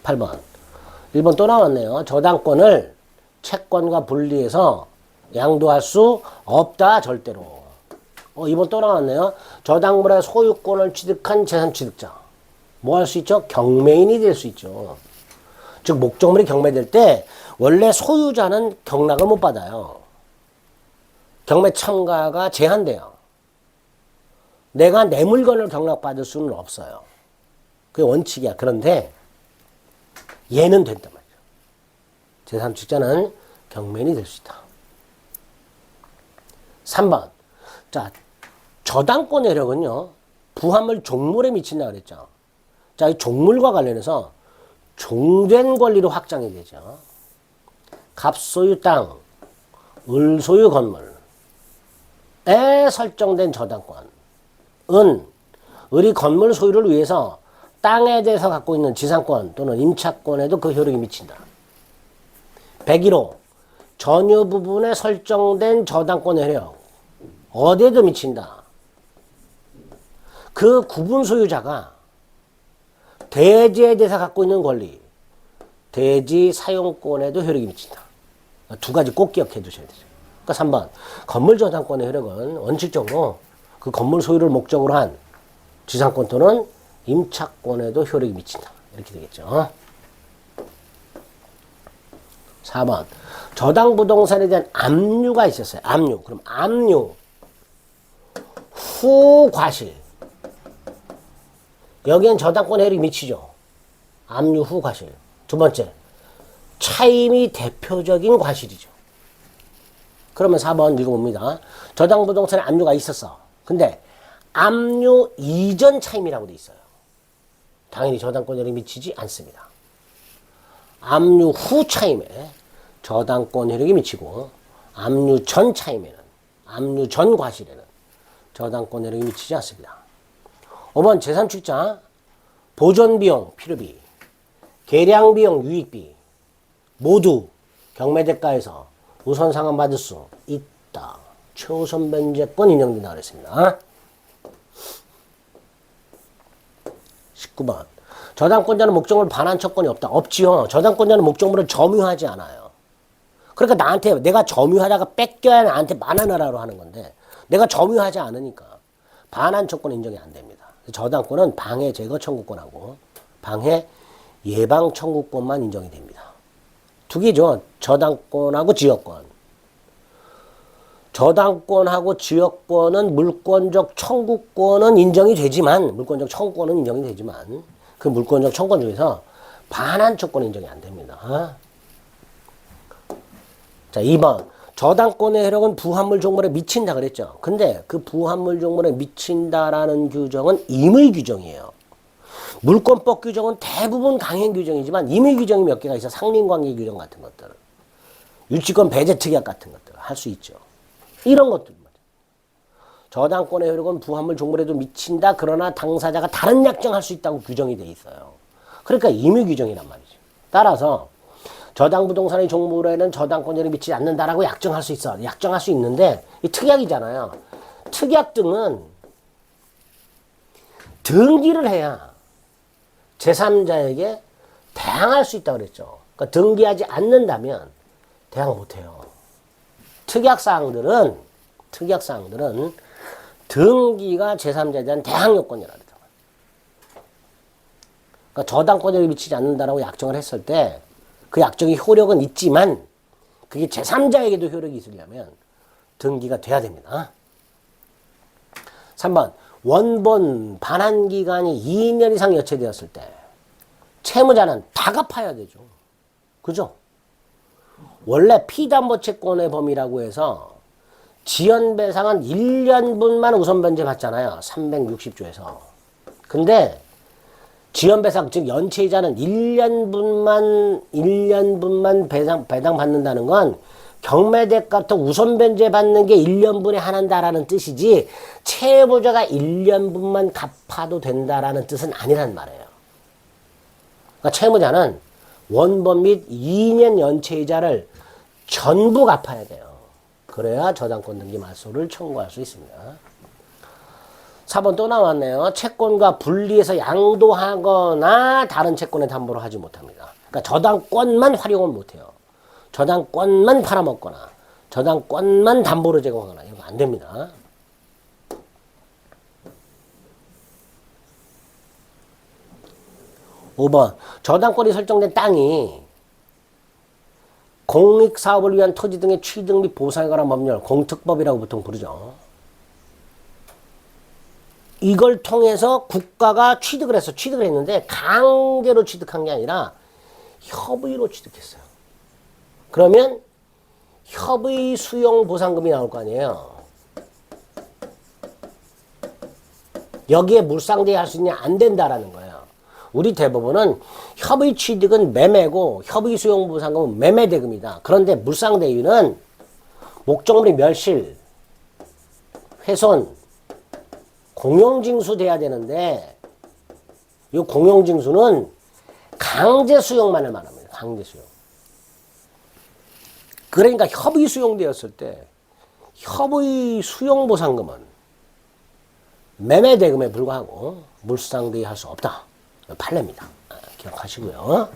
8번. 1번 또 나왔네요. 저당권을 채권과 분리해서 양도할 수 없다, 절대로. 2번 또 나왔네요. 저당물의 소유권을 취득한 재산 취득자. 뭐 할 수 있죠? 경매인이 될 수 있죠. 즉, 목적물이 경매될 때 원래 소유자는 경락을 못 받아요. 경매 참가가 제한돼요. 내가 내 물건을 경락받을 수는 없어요. 그게 원칙이야. 그런데 얘는 된단 말이죠. 재산 취득자는 경매인이 될 수 있다. 3번. 자, 저당권 효력은요, 부합물 종물에 미친다 그랬죠. 자, 이 종물과 관련해서 종된 권리로 확장이 되죠. 갑소유 땅, 을소유 건물에 설정된 저당권은 을이 건물 소유를 위해서 땅에 대해서 갖고 있는 지상권 또는 임차권에도 그 효력이 미친다. 101호. 전유 부분에 설정된 저당권 효력. 어디에도 미친다. 그 구분 소유자가 대지에 대해서 갖고 있는 권리, 대지 사용권에도 효력이 미친다. 두 가지 꼭 기억해 두셔야 되죠. 그러니까 3번. 건물 저당권의 효력은 원칙적으로 그 건물 소유를 목적으로 한 지상권 또는 임차권에도 효력이 미친다. 이렇게 되겠죠. 4번. 저당 부동산에 대한 압류가 있었어요. 압류. 그럼 압류. 후 과실. 여기엔 저당권 효력이 미치죠. 압류 후 과실. 두 번째. 차임이 대표적인 과실이죠. 그러면 4번 읽어봅니다. 저당 부동산에 압류가 있었어. 근데 압류 이전 차임이라고 돼 있어요. 당연히 저당권 효력이 미치지 않습니다. 압류 후 차임에 저당권 효력이 미치고 압류 전 차임에는, 압류 전 과실에는 저당권 효력이 미치지 않습니다. 5번 재산 취득자 보존비용 필요비, 계량비용 유익비 모두 경매대가에서 우선 상환받을 수 있다. 최우선 변제권 인정된다 그랬습니다. 19번. 저당권자는 목적물 반환 처권이 없다. 없지요. 저당권자는 목적물을 점유하지 않아요. 그러니까 나한테 내가 점유하다가 뺏겨야 나한테 반환하라고 하는 건데 내가 점유하지 않으니까 반환 처권 인정이 안 됩니다. 저당권은 방해 제거 청구권하고 방해 예방 청구권만 인정이 됩니다. 두 개죠. 저당권하고 지역권. 저당권하고 지역권은 물권적 청구권은 인정이 되지만, 물권적 청구권은 인정이 되지만 그 물권적 청구권 중에서 반환 처권은 인정이 안 됩니다. 자, 2번. 저당권의 효력은 부합물 종물에 미친다 그랬죠. 근데 그 부합물 종물에 미친다라는 규정은 임의 규정이에요. 물권법 규정은 대부분 강행 규정이지만 임의 규정이 몇 개가 있어. 상린관계 규정 같은 것들, 유치권 배제 특약 같은 것들 할 수 있죠. 이런 것들. 저당권의 효력은 부합물 종물에도 미친다. 그러나 당사자가 다른 약정할 수 있다고 규정이 돼 있어요. 그러니까 임의 규정이란 말이죠. 따라서 저당 부동산의 종물에는 저당권 효력이 미치지 않는다라고 약정할 수 있어. 약정할 수 있는데 이 특약이잖아요. 특약 등은 등기를 해야 제3자에게 대항할 수 있다고 그랬죠. 그러니까 등기하지 않는다면 대항 못해요. 특약사항들은 등기가 제3자에 대한 대항 요건이라고 그러죠. 그러니까 저당권에 미치지 않는다라고 약정을 했을 때 그 약정의 효력은 있지만 그게 제3자에게도 효력이 있으려면 등기가 돼야 됩니다. 3번. 원본 반환기간이 2년 이상 여체되었을 때 채무자는 다 갚아야 되죠. 그죠? 원래 피담보채권의 범위라고 해서 지연배상은 1년분만 우선변제 받잖아요. 360조에서. 근데 지연배상, 즉 연체이자는 1년분만 배당 받는다는 건 경매대가부터 우선변제 받는 게 1년분에 한한다라는 뜻이지 채무자가 1년분만 갚아도 된다라는 뜻은 아니란 말이에요. 그러니까 채무자는 원본 및 2년 연체이자를 전부 갚아야 돼요. 그래야 저당권 등기 말소를 청구할 수 있습니다. 4번 또 나왔네요. 채권과 분리해서 양도하거나 다른 채권의 담보를 하지 못합니다. 그러니까 저당권만 활용을 못해요. 저당권만 팔아먹거나 저당권만 담보로 제공하거나 이거 안 됩니다. 5번 저당권이 설정된 땅이 공익사업을 위한 토지 등의 취득 및 보상에 관한 법률 공특법이라고 보통 부르죠. 이걸 통해서 국가가 취득을 했는데 강제로 취득한 게 아니라 협의로 취득했어요. 그러면 협의 수용 보상금이 나올 거 아니에요. 여기에 물상대위 할 수 있냐? 안 된다라는 거예요. 우리 대법원은 협의 취득은 매매고 협의 수용 보상금은 매매대금이다. 그런데 물상대위는 목적물이 멸실, 훼손, 공용징수 돼야 되는데 이 공용징수는 강제 수용만을 말합니다. 강제 수용. 그러니까 협의 수용되었을 때 협의 수용 보상금은 매매대금에 불과하고 물상대위 할 수 없다. 판례입니다. 기억하시고요.